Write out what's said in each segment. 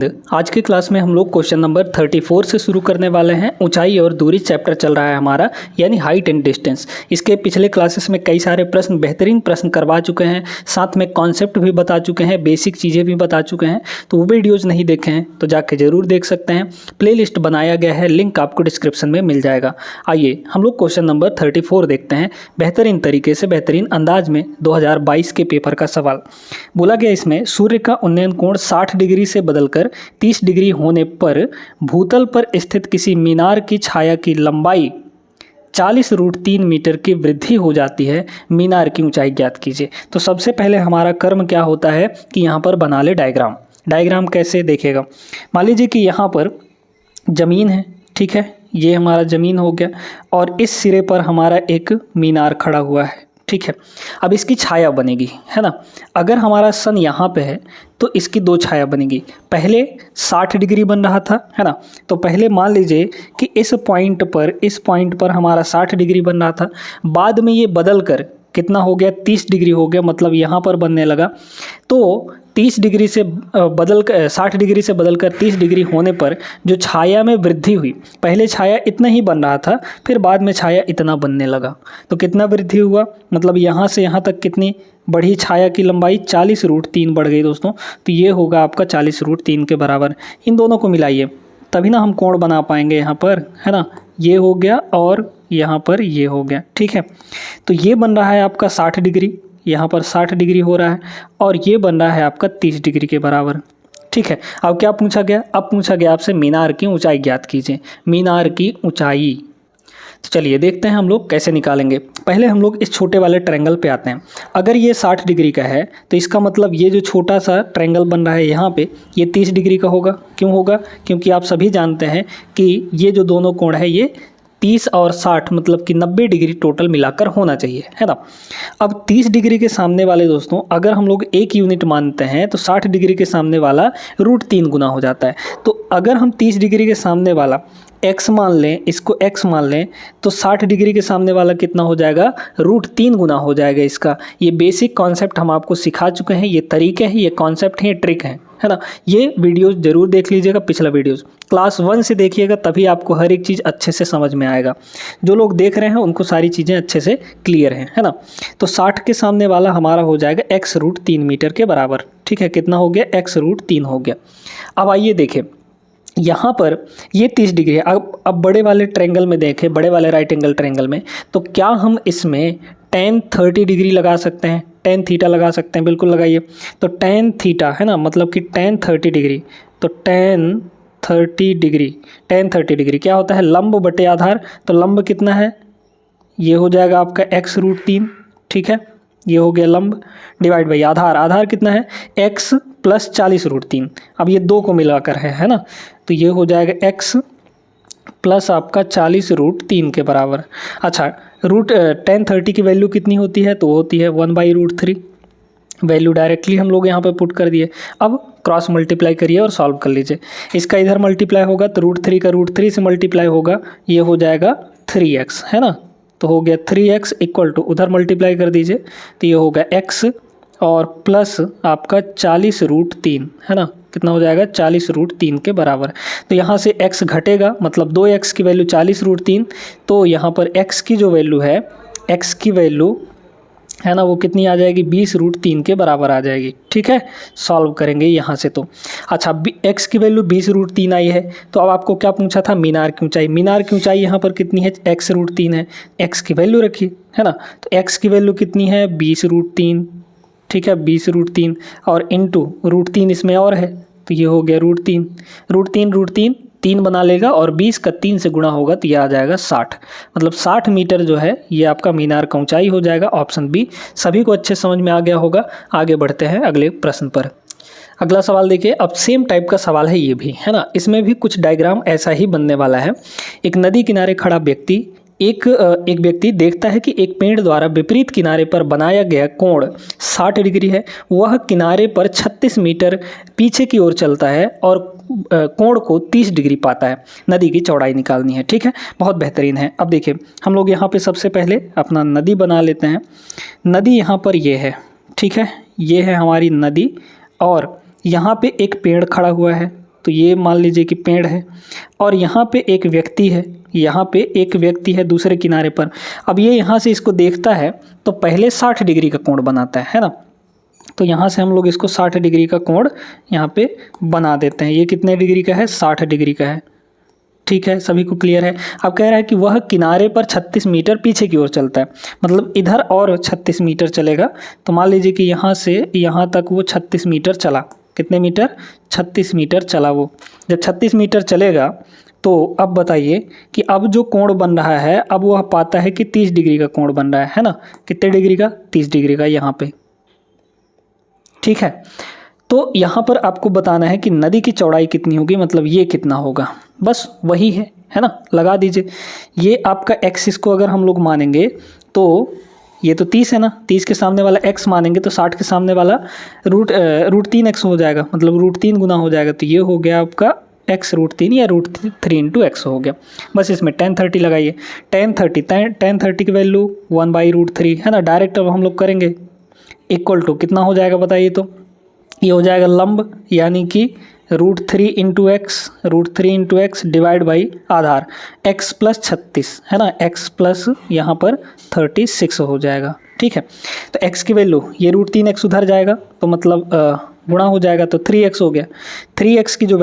आज की क्लास में हम लोग क्वेश्चन नंबर 34 से शुरू करने वाले हैं। ऊंचाई और दूरी चैप्टर चल रहा है हमारा, यानी हाइट एंड डिस्टेंस। इसके पिछले क्लासेस में कई सारे प्रश्न, बेहतरीन प्रश्न करवा चुके हैं, साथ में कॉन्सेप्ट भी बता चुके हैं, बेसिक चीज़ें भी बता चुके हैं। तो वो वीडियोज़ नहीं देखे हैं तो जाके ज़रूर देख सकते हैं। प्लेलिस्ट बनाया गया है, लिंक आपको डिस्क्रिप्शन में मिल जाएगा। आइए हम लोग क्वेश्चन नंबर 34 देखते हैं। बेहतरीन तरीके से, बेहतरीन अंदाज में 2022 के पेपर का सवाल बोला गया। इसमें सूर्य का उन्नयन कोण 60 डिग्री से बदलकर 30 डिग्री होने पर भूतल पर स्थित किसी मीनार की छाया की लंबाई 40√3 मीटर की वृद्धि हो जाती है। मीनार की ऊंचाई ज्ञात कीजिए। तो सबसे पहले हमारा कर्म क्या होता है कि यहाँ पर बना ले डायग्राम। डायग्राम कैसे देखेगा, मान लीजिए कि यहाँ पर ज़मीन है, ठीक है, ये हमारा ज़मीन हो गया और इस सिरे पर हमारा एक मीनार खड़ा हुआ है, ठीक है। अब इसकी छाया बनेगी, है ना। अगर हमारा सन यहाँ पे है तो इसकी दो छाया बनेगी। पहले 60 डिग्री बन रहा था, है ना। तो पहले मान लीजिए कि इस पॉइंट पर हमारा 60 डिग्री बन रहा था। बाद में ये बदल कर कितना हो गया, 30 डिग्री हो गया, मतलब यहाँ पर बनने लगा। तो 30 डिग्री से बदल कर 60 डिग्री से बदल कर 30 डिग्री होने पर जो छाया में वृद्धि हुई, पहले छाया इतना ही बन रहा था, फिर बाद में छाया इतना बनने लगा। तो कितना वृद्धि हुआ, मतलब यहाँ से यहाँ तक कितनी बढ़ी छाया की लंबाई, 40√3 बढ़ गई दोस्तों। तो ये होगा आपका 40√3 के बराबर। इन दोनों को मिलाइए तभी ना हम कोण बना पाएंगे यहाँ पर, है ना। ये हो गया और यहाँ पर ये हो गया, ठीक है। तो ये बन रहा है आपका 60 डिग्री, यहाँ पर 60 डिग्री हो रहा है और ये बन रहा है आपका 30 डिग्री के बराबर, ठीक है। अब क्या पूछा गया, अब पूछा गया आपसे मीनार की ऊंचाई ज्ञात कीजिए। मीनार की ऊंचाई, तो चलिए देखते हैं हम लोग कैसे निकालेंगे। पहले हम लोग इस छोटे वाले ट्रायंगल पे आते हैं। अगर ये 60 डिग्री का है तो इसका मतलब ये जो छोटा सा ट्रायंगल बन रहा है यहाँ पे, ये 30 डिग्री का होगा। क्यों होगा, क्योंकि आप सभी जानते हैं कि ये जो दोनों कोण है ये 30 और 60 मतलब कि 90 डिग्री टोटल मिलाकर होना चाहिए, है ना। अब 30 डिग्री के सामने वाले दोस्तों, अगर हम लोग एक यूनिट मानते हैं तो 60 डिग्री के सामने वाला √3 गुना हो जाता है। तो अगर हम 30 डिग्री के सामने वाला x मान लें, इसको x मान लें, तो 60 डिग्री के सामने वाला कितना हो जाएगा, √3 गुना हो जाएगा इसका। ये बेसिक कॉन्सेप्ट हम आपको सिखा चुके हैं, ये तरीके हैं, ये कॉन्सेप्ट हैं, ये ट्रिक हैं, है ना। ये वीडियोस जरूर देख लीजिएगा, पिछला वीडियोस क्लास 1 से देखिएगा, तभी आपको हर एक चीज़ अच्छे से समझ में आएगा। जो लोग देख रहे हैं उनको सारी चीज़ें अच्छे से क्लियर हैं, है ना। तो 60 के सामने वाला हमारा हो जाएगा x√3 मीटर के बराबर, ठीक है। कितना हो गया, x√3 हो गया। अब आइए देखें, यहाँ पर ये 30 डिग्री है। अब बड़े वाले ट्रायंगल में देखें, बड़े वाले राइट एंगल ट्रायंगल में, तो क्या हम इसमें tan 30 डिग्री लगा सकते हैं, tan थीटा लगा सकते हैं, बिल्कुल लगाइए। तो tan थीटा है ना, मतलब कि tan 30 डिग्री, तो tan 30 डिग्री क्या होता है, लंब बटे आधार। तो लंब कितना है, ये हो जाएगा आपका x√3, ठीक है। ये हो गया लंब डिवाइड बाई आधार। आधार कितना है, x + 40√3। अब ये दो को मिलाकर है ना। तो ये हो जाएगा x प्लस आपका 40√3 के बराबर। अच्छा, tan 30 की वैल्यू कितनी होती है, तो होती है 1/√3। वैल्यू डायरेक्टली हम लोग यहाँ पे पुट कर दिए। अब क्रॉस मल्टीप्लाई करिए और सॉल्व कर लीजिए। इसका इधर मल्टीप्लाई होगा तो √3 का √3 से मल्टीप्लाई होगा, ये हो जाएगा 3x, है ना। तो हो गया 3x इक्वल टू, उधर मल्टीप्लाई कर दीजिए तो ये होगा x और प्लस आपका 40√3, है ना। कितना हो जाएगा, 40√3 के बराबर। तो यहाँ से x घटेगा, मतलब 2x की वैल्यू 40√3, तो यहाँ पर x की जो वैल्यू है, x की वैल्यू है ना, वो कितनी आ जाएगी, 20√3 के बराबर आ जाएगी, ठीक है। सॉल्व करेंगे यहाँ से तो। अच्छा, x की वैल्यू 20√3 आई है, तो अब आपको क्या पूछा था, मीनार की ऊंचाई। मीनार की ऊंचाई यहाँ पर कितनी है, x√3 है। x की वैल्यू रखिए, है ना। तो x की वैल्यू कितनी है, 20√3, ठीक है, 20√3 और इंटू √3 इसमें और है, तो ये हो गया √3 3 बना लेगा और 20 का 3 से गुणा होगा तो ये आ जाएगा 60। मतलब 60 मीटर जो है ये आपका मीनार का ऊंचाई हो जाएगा। Option B. सभी को अच्छे समझ में आ गया होगा। आगे बढ़ते हैं अगले प्रश्न पर। अगला सवाल देखिए। अब सेम टाइप का सवाल है ये भी, है ना। इसमें भी कुछ डायग्राम ऐसा ही बनने वाला है। एक नदी किनारे खड़ा व्यक्ति एक व्यक्ति देखता है कि एक पेड़ द्वारा विपरीत किनारे पर बनाया गया कोण 60 डिग्री है। वह किनारे पर 36 मीटर पीछे की ओर चलता है और कोण को 30 डिग्री पाता है। नदी की चौड़ाई निकालनी है, ठीक है। बहुत बेहतरीन है। अब देखिए, हम लोग यहाँ पे सबसे पहले अपना नदी बना लेते हैं। नदी यहाँ पर ये है, ठीक है, ये है हमारी नदी और यहाँ पे एक पेड़ खड़ा हुआ है, तो ये मान लीजिए कि पेड़ है और यहाँ पे एक व्यक्ति है, यहाँ पे एक व्यक्ति है दूसरे किनारे पर। अब ये यहाँ से इसको देखता है तो पहले 60 डिग्री का कोण बनाता है ना। तो यहाँ से हम लोग इसको 60 डिग्री का कोण यहाँ पे बना देते हैं। ये कितने डिग्री का है? 60 डिग्री का है। ठीक है, सभी को क्लियर है। अब कह रहा है कि वह किनारे पर 36 मीटर पीछे की ओर चलता है, मतलब इधर और 36 मीटर चलेगा। तो मान लीजिए कि यहाँ से यहाँ तक वो 36 मीटर चला। कितने मीटर? 36 मीटर चला वो। जब 36 मीटर चलेगा तो अब बताइए कि अब जो कोण बन रहा है, अब वह पाता है कि 30 डिग्री का कोण बन रहा है ना। कितने डिग्री का? 30 डिग्री का यहाँ पे। ठीक है, तो यहाँ पर आपको बताना है कि नदी की चौड़ाई कितनी होगी, मतलब ये कितना होगा, बस वही है ना। लगा दीजिए। ये आपका एक्सिस को अगर हम लोग मानेंगे तो ये तो 30 है ना, 30 के सामने वाला x मानेंगे तो 60 के सामने वाला रूट 3x हो जाएगा, मतलब √3 गुना हो जाएगा। तो ये हो गया आपका x √3 या √3 इंटू x हो गया। बस इसमें tan 30 लगाइए। tan 30 की वैल्यू 1/√3 है ना। डायरेक्ट अब हम लोग करेंगे इक्वल टू कितना हो जाएगा बताइए। तो ये हो जाएगा लंब, यानी कि √3 into x divide by Aadhaar x + 36 है ना, x प्लस यहाँ पर 36 हो जाएगा। ठीक है, तो x की वैल्यू ये √3x उधर जाएगा तो मतलब गुणा हो जाएगा तो 3x हो गया। 3x की जो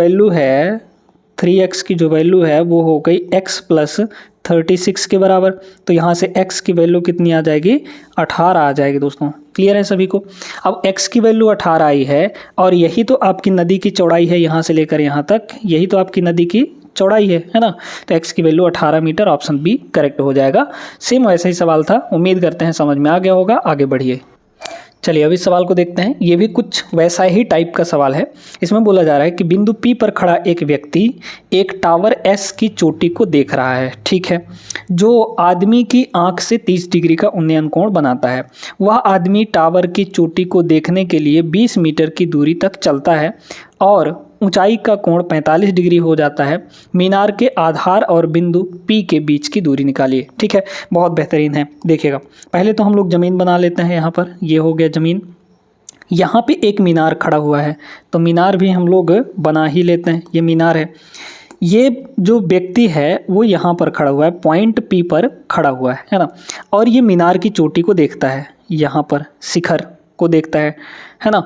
वैल्यू है वो हो गई x + 36 के बराबर। तो यहाँ से x की वैल्यू कितनी आ जाएगी? 18 आ जाएगी दोस्तों। क्लियर है सभी को? अब x की वैल्यू 18 आई है और यही तो आपकी नदी की चौड़ाई है, यहाँ से लेकर यहाँ तक यही तो आपकी नदी की चौड़ाई है ना। तो x की value 18 metre, option B correct हो जाएगा। सेम वैसा ही सवाल था, उम्मीद करते हैं समझ में आ गया होगा। आगे बढ़िए। चलिए अब इस सवाल को देखते हैं। ये भी कुछ वैसा ही टाइप का सवाल है। इसमें बोला जा रहा है कि बिंदु P पर खड़ा एक व्यक्ति एक टावर S की चोटी को देख रहा है। ठीक है, जो आदमी की आंख से 30 डिग्री का उन्नयन कोण बनाता है। वह आदमी टावर की चोटी को देखने के लिए 20 मीटर की दूरी तक चलता है और ऊंचाई का कोण 45 डिग्री हो जाता है। मीनार के आधार और बिंदु P के बीच की दूरी निकालिए। ठीक है, बहुत बेहतरीन है। देखिएगा, पहले तो हम लोग ज़मीन बना लेते हैं। यहाँ पर ये हो गया ज़मीन। यहाँ पे एक मीनार खड़ा हुआ है तो मीनार भी हम लोग बना ही लेते हैं। ये मीनार है। ये जो व्यक्ति है वो यहाँ पर खड़ा हुआ है, पॉइंट P पर खड़ा हुआ है ना। और ये मीनार की चोटी को देखता है, यहाँ पर शिखर को देखता है ना।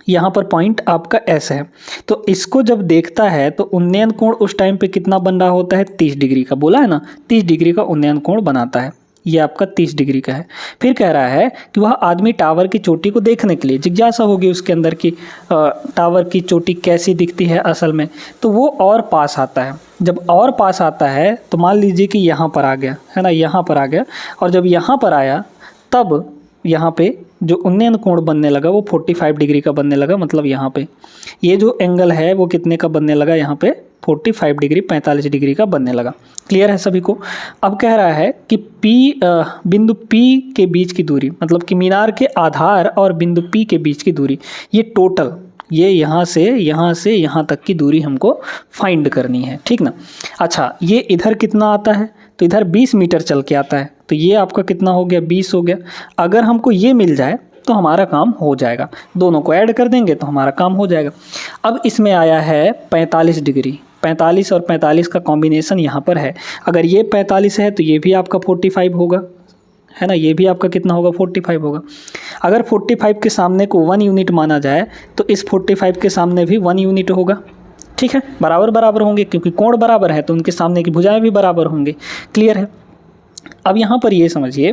यहाँ पर पॉइंट आपका S है। तो इसको जब देखता है तो उन्नयन कोण उस टाइम पे कितना बन रहा होता है? 30 डिग्री का। बोला है ना, 30 डिग्री का उन्नयन कोण बनाता है। ये आपका 30 डिग्री का है। फिर कह रहा है कि वह आदमी टावर की चोटी को देखने के लिए, जिज्ञासा होगी उसके अंदर की टावर की चोटी कैसी दिखती है असल में, तो वो और पास आता है। जब और पास आता है तो मान लीजिए कि यहाँ पर आ गया है ना, यहाँ पर आ गया। और जब यहाँ पर आया तब यहाँ पे जो उन्नयन कोण बनने लगा वो 45 डिग्री का बनने लगा। मतलब यहाँ पे ये जो एंगल है वो कितने का बनने लगा? यहाँ पे 45 डिग्री, 45 डिग्री का बनने लगा। क्लियर है सभी को? अब कह रहा है कि बिंदु P के बीच की दूरी, मतलब कि मीनार के आधार और बिंदु P के बीच की दूरी, ये टोटल ये यहाँ से यहाँ तक की दूरी हमको फाइंड करनी है। ठीक ना। अच्छा, ये इधर कितना आता है? तो इधर 20 मीटर चल के आता है। तो ये आपका कितना हो गया? 20 हो गया। अगर हमको ये मिल जाए तो हमारा काम हो जाएगा। दोनों को ऐड कर देंगे तो हमारा काम हो जाएगा। अब इसमें आया है 45 डिग्री। 45 और 45 का कॉम्बिनेशन यहाँ पर है। अगर ये 45 है तो ये भी आपका 45 होगा, है ना। ये भी आपका कितना होगा? 45 होगा। अगर 45 के सामने को 1 यूनिट माना जाए तो इस 45 के सामने भी 1 यूनिट होगा। ठीक है, बराबर बराबर होंगे क्योंकि कोण बराबर है तो उनके सामने की भुजाएं भी बराबर होंगे। क्लियर है? अब यहाँ पर ये समझिए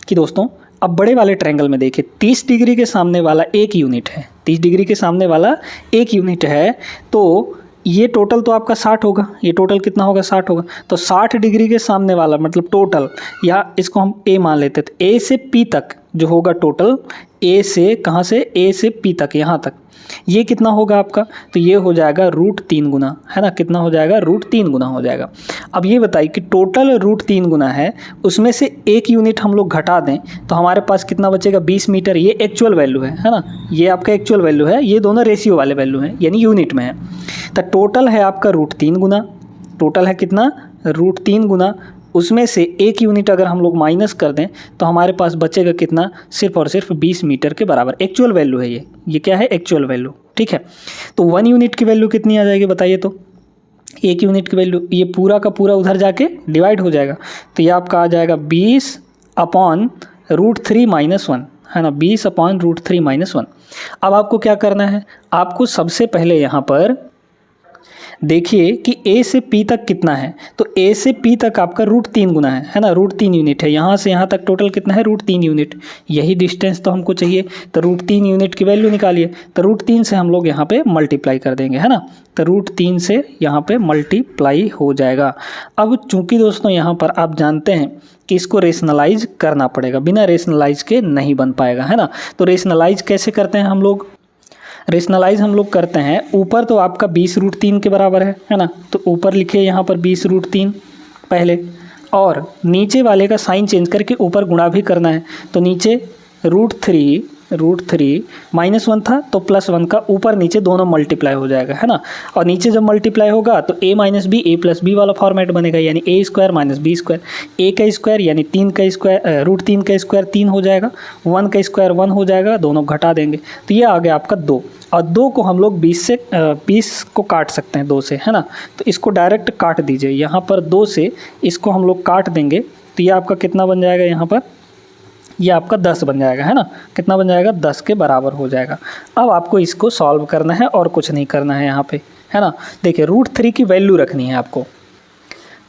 कि दोस्तों, अब बड़े वाले ट्रायंगल में देखिए, 30 डिग्री के सामने वाला 1 यूनिट है। 30 डिग्री के सामने वाला 1 यूनिट है तो ये टोटल तो आपका 60 होगा। ये टोटल कितना होगा? 60 होगा। तो 60 डिग्री के सामने वाला मतलब टोटल, या इसको हम A मान लेते हैं, तो A से P तक जो होगा टोटल, A से कहाँ से? A से P तक, यहाँ तक, ये कितना होगा आपका? तो ये हो जाएगा √3 गुना, है ना। कितना हो जाएगा? √3 गुना हो जाएगा। अब ये बताइए कि टोटल √3 गुना है, उसमें से 1 यूनिट हम लोग घटा दें तो हमारे पास कितना बचेगा? 20 मीटर। ये एक्चुअल वैल्यू है ना। ये आपका एक्चुअल वैल्यू है, ये दोनों रेशियो वाले वैल्यू हैं, यानी यूनिट में है। तो टोटल है आपका √3 गुना। टोटल है कितना? √3 गुना। उसमें से 1 यूनिट अगर हम लोग माइनस कर दें तो हमारे पास बचेगा कितना? सिर्फ और सिर्फ 20 मीटर के बराबर। एक्चुअल वैल्यू है ये क्या है? Actual value. ठीक है। तो 1 यूनिट की वैल्यू कितनी आ जाएगी बताइए, तो 1 यूनिट की वैल्यू ये पूरा का पूरा उधर जाके डिवाइड हो जाएगा, तो ये आपका आ जाएगा 20/√3 - 1, है ना, 20/√3 - 1। अब आपको क्या करना है, आपको सबसे पहले यहाँ पर देखिए कि a से p तक कितना है, तो a से p तक आपका √3 गुना है ना, √3 यूनिट है। यहाँ से यहाँ तक टोटल कितना है, √3 यूनिट। यही डिस्टेंस तो हमको चाहिए, तो √3 यूनिट की वैल्यू निकालिए। तो √3 से हम लोग यहाँ पे मल्टीप्लाई कर देंगे, है ना, तो √3 से यहाँ पे मल्टीप्लाई हो जाएगा। अब चूंकि दोस्तों यहाँ पर आप जानते हैं कि इसको रेशनलाइज करना पड़ेगा, बिना रेशनलाइज के नहीं बन पाएगा, है ना। तो रेशनलाइज कैसे करते हैं हम लोग, रेशनलाइज हम लोग करते हैं, ऊपर तो आपका 20√3 के बराबर है ना, तो ऊपर लिखे यहाँ पर 20√3 पहले, और नीचे वाले का साइन चेंज करके ऊपर गुणा भी करना है, तो नीचे √3 -1 था तो +1 का ऊपर नीचे दोनों मल्टीप्लाई हो जाएगा, है ना। और नीचे जब मल्टीप्लाई होगा तो a - b a+b वाला फॉर्मेट बनेगा, यानी a² - b², a का स्क्वायर यानी 3 का स्क्वायर, √3 का स्क्वायर 3 हो जाएगा, 1 का स्क्वायर 1 हो जाएगा, दोनों घटा देंगे तो ये आ गया आपका 2। और 2 को हम लोग 20 को काट सकते हैं 2 से, है ना, तो इसको डायरेक्ट काट दीजिए। यहाँ पर 2 से इसको हम लोग काट देंगे तो ये आपका कितना बन जाएगा, यहाँ पर ये आपका 10 बन जाएगा, है ना, कितना बन जाएगा, 10 के बराबर हो जाएगा। अब आपको इसको सॉल्व करना है और कुछ नहीं करना है यहाँ पे, है ना। देखिए √3 की वैल्यू रखनी है आपको,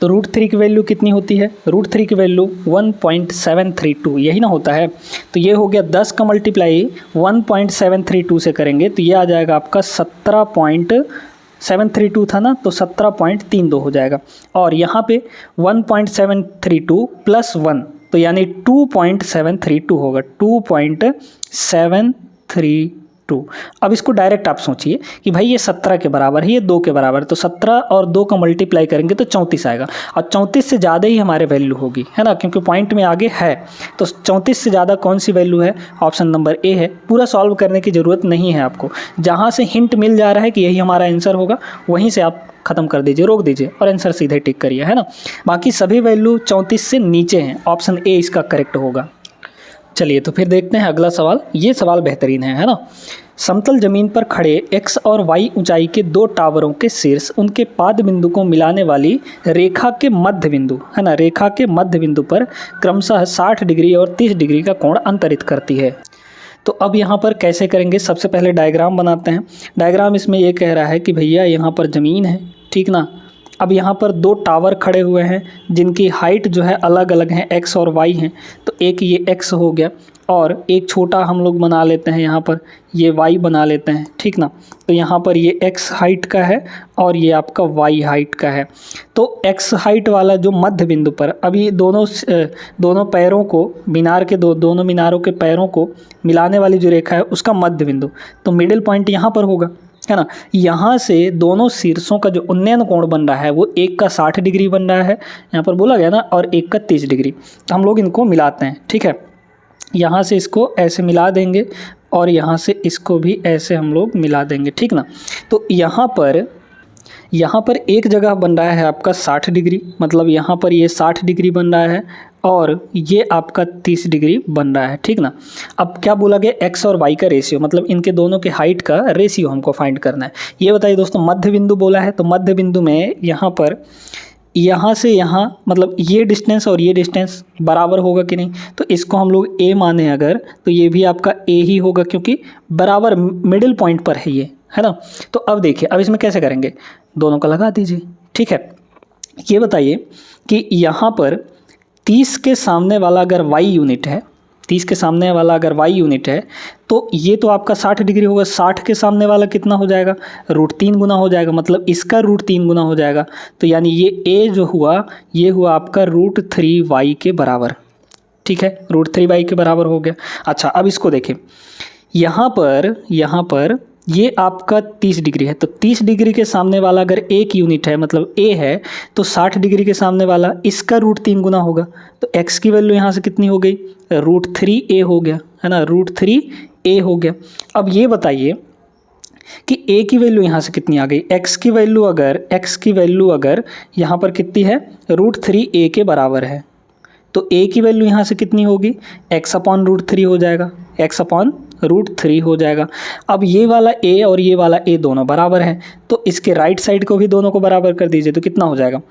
तो √3 की वैल्यू कितनी होती है, √3 की वैल्यू 1.732 यही ना होता है। तो ये हो गया 10 का मल्टीप्लाई 1.732 से करेंगे तो ये आ जाएगा आपका 17.732 था ना, तो 17.32 हो जाएगा। और यहाँ पे 1.732 + 1 तो यानी 2.732 होगा, 2.732। अब इसको डायरेक्ट आप सोचिए कि भाई ये 17 के बराबर है, ये 2 के बराबर है, तो 17 और 2 का मल्टीप्लाई करेंगे तो 34 आएगा, और 34 से ज़्यादा ही हमारे वैल्यू होगी, है ना, क्योंकि पॉइंट में आगे है। तो 34 से ज़्यादा कौन सी वैल्यू है, ऑप्शन नंबर ए है। पूरा सॉल्व करने की ज़रूरत नहीं है आपको, जहाँ से हिंट मिल जा रहा है कि यही हमारा आंसर होगा वहीं से आप ख़त्म कर दीजिए, रोक दीजिए और आंसर सीधे टिक करिए, है ना। बाकी सभी वैल्यू 34 से नीचे हैं, ऑप्शन ए इसका करेक्ट होगा। चलिए तो फिर देखते हैं अगला सवाल। ये सवाल बेहतरीन है ना। समतल जमीन पर खड़े x और y ऊंचाई के 2 टावरों के शीर्ष उनके पाद बिंदु को मिलाने वाली रेखा के मध्य बिंदु, है ना, रेखा के मध्य बिंदु पर क्रमशः 60 डिग्री और 30 डिग्री का कोण अंतरित करती है। तो अब यहाँ पर कैसे करेंगे, सबसे पहले डायग्राम बनाते हैं। डायग्राम इसमें ये कह रहा है कि भैया यहाँ पर ज़मीन है, ठीक ना। अब यहाँ पर 2 टावर खड़े हुए हैं जिनकी हाइट जो है अलग अलग हैं, x और y हैं। तो एक ये x हो गया और एक छोटा हम लोग बना लेते हैं, यहाँ पर ये y बना लेते हैं, ठीक ना। तो यहाँ पर ये x हाइट का है और ये आपका y हाइट का है। तो x हाइट वाला जो मध्य बिंदु पर, अभी दोनों पैरों को, मीनार के दोनों मीनारों के पैरों को मिलाने वाली जो रेखा है उसका मध्य बिंदु, तो मिडिल पॉइंट यहाँ पर होगा, है ना। यहाँ से दोनों शीर्षों का जो उन्नयन कोण बन रहा है वो एक का 60 डिग्री बन रहा है, यहाँ पर बोला गया ना, और एक का 30 डिग्री। तो हम लोग इनको मिलाते हैं, ठीक है। यहाँ से इसको ऐसे मिला देंगे और यहाँ से इसको भी ऐसे हम लोग मिला देंगे, ठीक ना। तो यहाँ पर एक जगह बन रहा है आपका 60 डिग्री, मतलब यहाँ पर ये 60 डिग्री बन रहा है और ये आपका 30 डिग्री बन रहा है, ठीक ना। अब क्या बोला गया, x और y का रेशियो, मतलब इनके दोनों के हाइट का रेशियो हमको फाइंड करना है। ये बताइए दोस्तों, मध्य बिंदु बोला है तो मध्य बिंदु में यहाँ पर यहाँ से यहाँ, मतलब ये डिस्टेंस और ये डिस्टेंस बराबर होगा कि नहीं, तो इसको हम लोग a माने अगर, तो ये भी आपका a ही होगा क्योंकि बराबर मिडिल पॉइंट पर है ये, है ना। तो अब देखिए, अब इसमें कैसे करेंगे, दोनों का लगा दीजिए, ठीक है। ये बताइए कि यहाँ पर 30 के सामने वाला अगर y यूनिट है, 30 के सामने वाला अगर y यूनिट है तो ये तो आपका 60 डिग्री होगा। 60 के सामने वाला कितना हो जाएगा, √3 गुना हो जाएगा, मतलब इसका √3 गुना हो जाएगा। तो यानी ये a जो हुआ ये हुआ आपका √3y के बराबर, ठीक है, √3y के बराबर हो गया। अच्छा अब इसको देखें, यहाँ पर ये आपका 30 डिग्री है, तो 30 डिग्री के सामने वाला अगर एक यूनिट है, मतलब a है, तो 60 डिग्री के सामने वाला इसका √3 गुना होगा। तो x की वैल्यू यहाँ से कितनी हो गई, √3a हो गया, है ना, √3a हो गया। अब ये बताइए कि a की वैल्यू यहाँ से कितनी आ गई, x की वैल्यू अगर यहाँ पर कितनी है, √3a के बराबर है, तो a की वैल्यू यहाँ से कितनी होगी, x/√3 हो जाएगा, x/√3 हो जाएगा। अब ये वाला a और ये वाला a दोनों बराबर है, तो इसके राइट साइड को भी दोनों को बराबर कर दीजिए, तो कितना हो जाएगा,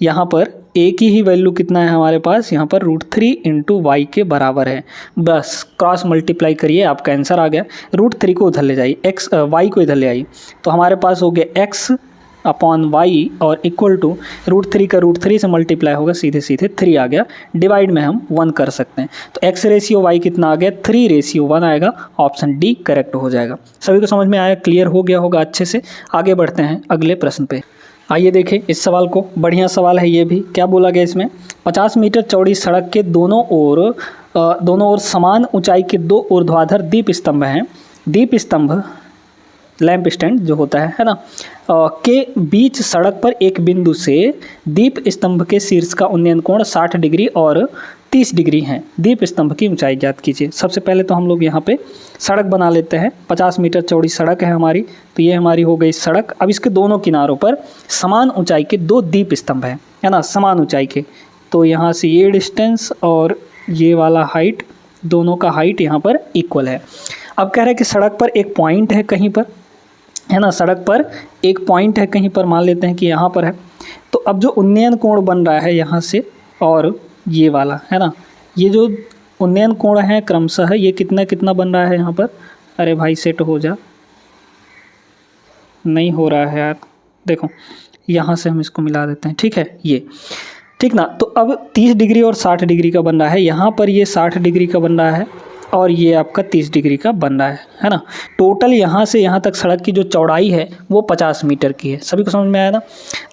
यहाँ पर a की ही वैल्यू कितना है हमारे पास, यहाँ पर √3 × y के बराबर है। बस क्रॉस मल्टीप्लाई करिए, आपका आंसर आ गया। √3 को उधर ले जाइए, y को इधर ले आइए, तो हमारे पास हो गया x/y और इक्वल टू √3 का √3 से मल्टीप्लाई होगा, सीधे सीधे 3 आ गया। डिवाइड में हम 1 कर सकते हैं, तो x/y कितना आ गया, 3/1 आएगा। ऑप्शन डी करेक्ट हो जाएगा। सभी को समझ में आया, क्लियर हो गया होगा अच्छे से। आगे बढ़ते हैं अगले प्रश्न पे। आइए देखें इस सवाल को, बढ़िया सवाल है ये भी। क्या बोला गया इसमें, 50 मीटर चौड़ी सड़क के दोनों ओर समान ऊंचाई के 2 ऊर्ध्वाधर दीप स्तंभ हैं। दीप स्तंभ लैंप स्टैंड जो होता है ना, के बीच सड़क पर एक बिंदु से दीप स्तंभ के शीर्ष का उन्नयन कोण 60 डिग्री और 30 डिग्री है। दीप स्तंभ की ऊंचाई ज्ञात कीजिए। सबसे पहले तो हम लोग यहाँ पे सड़क बना लेते हैं। 50 मीटर चौड़ी सड़क है हमारी, तो ये हमारी हो गई सड़क। अब इसके दोनों किनारों पर समान ऊंचाई के 2 दीप स्तंभ है ना, समान ऊंचाई के। तो यहाँ से ये डिस्टेंस और ये वाला हाइट, दोनों का हाइट यहाँ पर इक्वल है। अब कह रहे हैं कि सड़क पर एक पॉइंट है कहीं पर, है ना, सड़क पर एक पॉइंट है कहीं पर, मान लेते हैं कि यहाँ पर है। तो अब जो उन्नयन कोण बन रहा है यहाँ से और ये वाला, है ना, ये जो उन्नयन कोण है क्रमशः ये कितना कितना बन रहा है यहाँ पर। अरे भाई सेट हो जा, नहीं हो रहा है यार, देखो यहाँ से हम इसको मिला देते हैं, ठीक है, ये ठीक ना। तो अब 30 डिग्री और 60 डिग्री का बन रहा है, यहाँ पर ये 60 डिग्री का बन रहा है और ये आपका 30 डिग्री का बन रहा है ना। टोटल यहाँ से यहाँ तक सड़क की जो चौड़ाई है वो 50 मीटर की है। सभी को समझ में आया ना।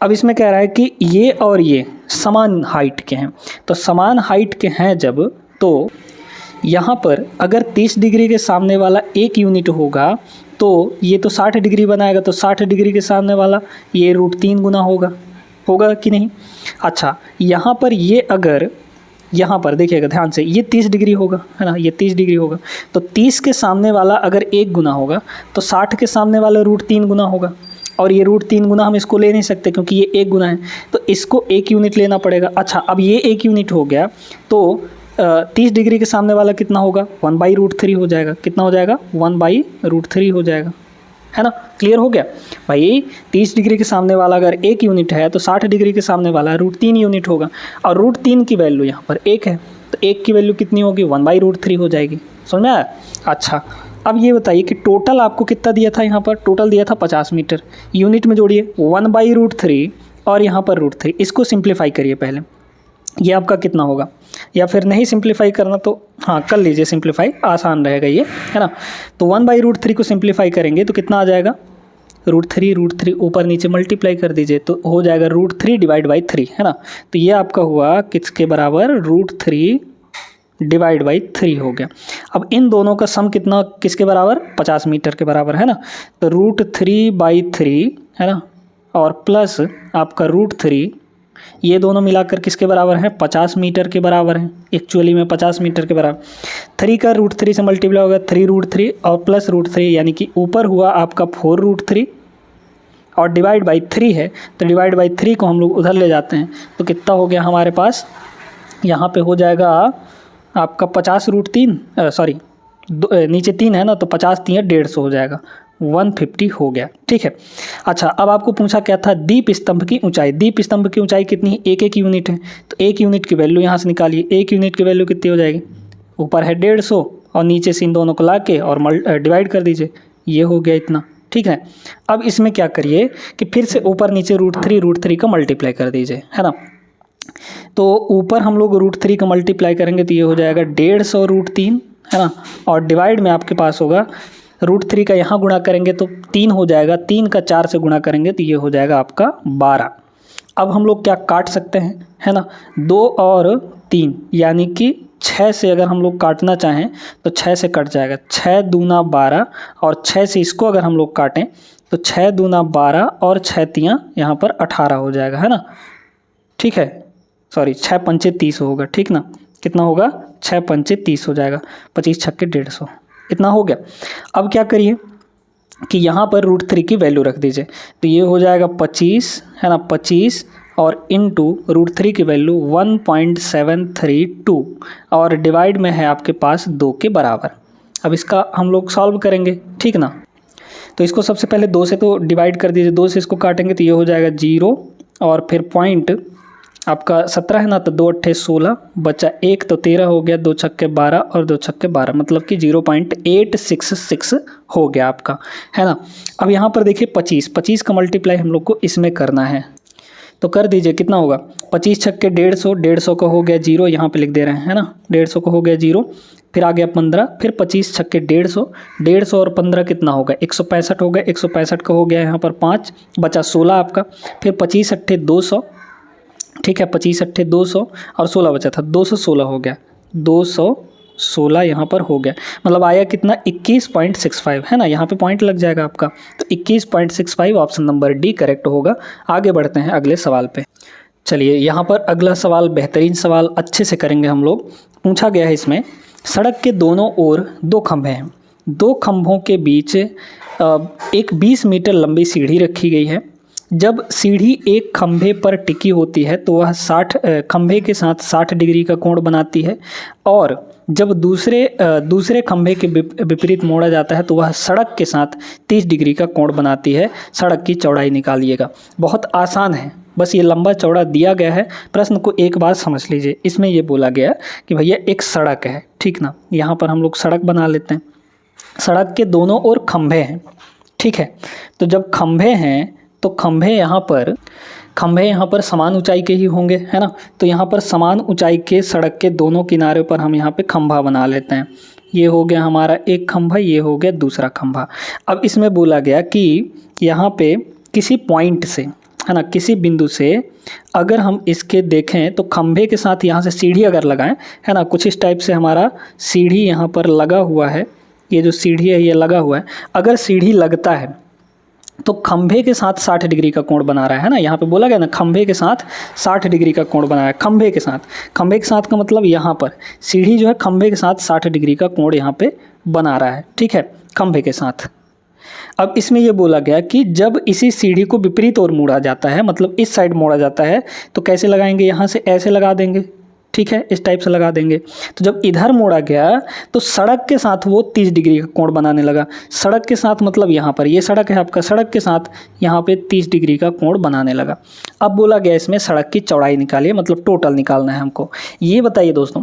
अब इसमें कह रहा है कि ये और ये समान हाइट के हैं, तो समान हाइट के हैं जब, तो यहाँ पर अगर 30 डिग्री के सामने वाला 1 यूनिट होगा तो ये तो 60 डिग्री बनाएगा, तो 60 डिग्री के सामने वाला ये √3 गुना होगा कि नहीं। अच्छा, यहाँ पर ये अगर यहाँ पर देखिएगा ध्यान से, ये 30 डिग्री होगा, है ना, ये 30 डिग्री होगा, तो 30 के सामने वाला अगर 1 गुना होगा तो 60 के सामने वाला √3 गुना होगा। और ये √3 गुना हम इसको ले नहीं सकते क्योंकि ये 1 गुना है, तो इसको 1 यूनिट लेना पड़ेगा। अच्छा, अब ये 1 यूनिट हो गया, तो 30 डिग्री के सामने वाला कितना होगा, 1/√3 हो जाएगा। कितना हो जाएगा, 1/√3 हो जाएगा, है ना। क्लियर हो गया भाई। 30 डिग्री के सामने वाला अगर 1 यूनिट है तो 60 डिग्री के सामने वाला √3 यूनिट होगा, और √3 की वैल्यू यहाँ पर 1 है, तो 1 की वैल्यू कितनी होगी, 1/√3 हो जाएगी। समझ में आया। अच्छा, अब ये बताइए कि टोटल आपको कितना दिया था, यहाँ पर टोटल दिया था 50 मीटर। यूनिट में जोड़िए 1/√3 और यहाँ पर √3, इसको सिंप्लीफाई करिए पहले, ये आपका कितना होगा, या फिर नहीं सिंप्लीफाई करना तो हाँ कर लीजिए, सिंप्लीफाई आसान रहेगा ये, है ना। तो 1/√3 को सिंप्लीफाई करेंगे तो कितना आ जाएगा, √3 ऊपर नीचे मल्टीप्लाई कर दीजिए तो हो जाएगा √3/3, है ना। तो ये आपका हुआ किसके बराबर, √3/3 हो गया। अब इन दोनों का सम कितना किसके बराबर, 50 मीटर के बराबर, है ना। तो √3/3, है ना, और प्लस आपका √3, ये दोनों मिलाकर किसके बराबर है, 50 मीटर के बराबर है। एक्चुअली में 50 मीटर के बराबर, 3 का √3 से मल्टीप्लाई होगा 3√3 और प्लस √3, यानी कि ऊपर हुआ आपका 4√3 और डिवाइड बाई 3 है, तो डिवाइड बाई 3 को हम लोग उधर ले जाते हैं तो कितना हो गया हमारे पास, यहाँ पे हो जाएगा आपका 50√3, सॉरी नीचे 3 है ना, तो 50 3 150 हो जाएगा, 150 हो गया, ठीक है। अच्छा, अब आपको पूछा क्या था, दीप स्तंभ की ऊंचाई। दीप स्तंभ की ऊंचाई कितनी है, 1 यूनिट है, तो 1 यूनिट की वैल्यू यहाँ से निकालिए। 1 यूनिट की वैल्यू कितनी हो जाएगी, ऊपर है 150 और नीचे से इन दोनों को ला के और डिवाइड कर दीजिए, ये हो गया इतना, ठीक है। अब इसमें क्या करिए कि फिर से ऊपर नीचे √3 का मल्टीप्लाई कर दीजिए, है ना। तो ऊपर हम लोग √3 का मल्टीप्लाई करेंगे तो ये हो जाएगा 150 √3, है ना, और डिवाइड में आपके पास होगा √3 का यहाँ गुणा करेंगे तो 3 हो जाएगा, 3 का 4 से गुणा करेंगे तो ये हो जाएगा आपका 12। अब हम लोग क्या काट सकते हैं, है ना, 2 और 3 यानी कि 6 से अगर हम लोग काटना चाहें तो 6 से कट जाएगा, 6 दूना 12 और 6 से इसको अगर हम लोग काटें तो 6 दूना 12 और 6 तियाँ यहाँ पर 18 हो जाएगा, है ना, ठीक है। सॉरी 6 पंचे 30 होगा, ठीक ना, कितना होगा, 6 पंचे 30 हो जाएगा, 25 छक्के 150, इतना हो गया। अब क्या करिए कि यहाँ पर √3 की वैल्यू रख दीजिए, तो ये हो जाएगा 25, है ना, 25 और इनटू √3 की वैल्यू 1.732 और डिवाइड में है आपके पास 2 के बराबर। अब इसका हम लोग सॉल्व करेंगे, ठीक ना। तो इसको सबसे पहले 2 से तो डिवाइड कर दीजिए, 2 से इसको काटेंगे तो ये हो जाएगा 0 और फिर पॉइंट आपका 17 है ना, तो 2 अट्ठे 16 बचा 1 तो 13 हो गया, 2 छक्के 12 और 2 छक्के 12 मतलब कि 0.866 हो गया आपका, है ना। अब यहाँ पर देखिए 25 का मल्टीप्लाई हम लोग को इसमें करना है, तो कर दीजिए कितना होगा 25 छक्के 150, 150 का हो गया 0, यहाँ पे लिख दे रहे हैं, है ना। 150 का हो गया 0, फिर आ गया 15, फिर 25 छक्के 150, 150 और 15 कितना होगा 165 हो गया, 165 का हो गया यहाँ पर 5 बचा 16 आपका, फिर 25 अट्ठे 200, ठीक है, 25 अट्ठे 200 और 16 बचा था 216 हो गया, 216 यहाँ पर हो गया, मतलब आया कितना 21.65, है ना। यहाँ पे पॉइंट लग जाएगा आपका, तो 21.65 ऑप्शन नंबर डी करेक्ट होगा। आगे बढ़ते हैं अगले सवाल पे। चलिए यहाँ पर अगला सवाल बेहतरीन सवाल, अच्छे से करेंगे हम लोग। पूछा गया है इसमें, सड़क के दोनों ओर 2 खंभे हैं, 2 खंभों के बीच एक 20 मीटर लंबी सीढ़ी रखी गई है। जब सीढ़ी एक खंभे पर टिकी होती है तो वह 60 खंभे के साथ 60 डिग्री का कोण बनाती है, और जब दूसरे खंभे के विपरीत मोड़ा जाता है तो वह सड़क के साथ 30 डिग्री का कोण बनाती है। सड़क की चौड़ाई निकालिएगा। बहुत आसान है, बस ये लंबा चौड़ा दिया गया है। प्रश्न को एक बार समझ लीजिए, इसमें ये बोला गया कि भैया एक सड़क है, ठीक ना। यहाँ पर हम लोग सड़क बना लेते हैं, सड़क के दोनों ओर खंभे हैं, ठीक है। तो जब खंभे हैं तो खंभे यहाँ पर समान ऊंचाई के ही होंगे, है ना। तो यहाँ पर समान ऊंचाई के सड़क के दोनों किनारे पर हम यहाँ पे खंभा बना लेते हैं। ये हो गया हमारा एक खंभा, ये हो गया दूसरा खंभा। अब इसमें बोला गया कि यहाँ पे किसी पॉइंट से, है ना, किसी बिंदु से अगर हम इसके देखें तो खंभे के साथ यहाँ से सीढ़ी अगर लगाएं, है ना, कुछ इस टाइप से हमारा सीढ़ी यहाँ पर लगा हुआ है, ये जो सीढ़ी है ये लगा हुआ है। अगर सीढ़ी लगता है तो खंभे के साथ 60 डिग्री का कोण बना रहा है ना। यहाँ पे बोला गया ना खंभे के साथ 60 डिग्री का कोण बना रहा है। खंभे के साथ का मतलब यहाँ पर सीढ़ी जो है खंभे के साथ 60 डिग्री का कोण यहाँ पे बना रहा है, ठीक है, खंभे के साथ। अब इसमें यह बोला गया कि जब इसी सीढ़ी को विपरीत ओर मोड़ा जाता है, मतलब इस साइड मोड़ा जाता है, तो कैसे लगाएंगे, यहाँ से ऐसे लगा देंगे, ठीक है, इस टाइप से लगा देंगे। तो जब इधर मोड़ा गया तो सड़क के साथ वो 30 डिग्री का कोण बनाने लगा। सड़क के साथ मतलब यहाँ पर ये सड़क है आपका, सड़क के साथ यहाँ पे 30 डिग्री का कोण बनाने लगा। अब बोला गया इसमें सड़क की चौड़ाई निकालिए, मतलब टोटल निकालना है हमको। ये बताइए दोस्तों,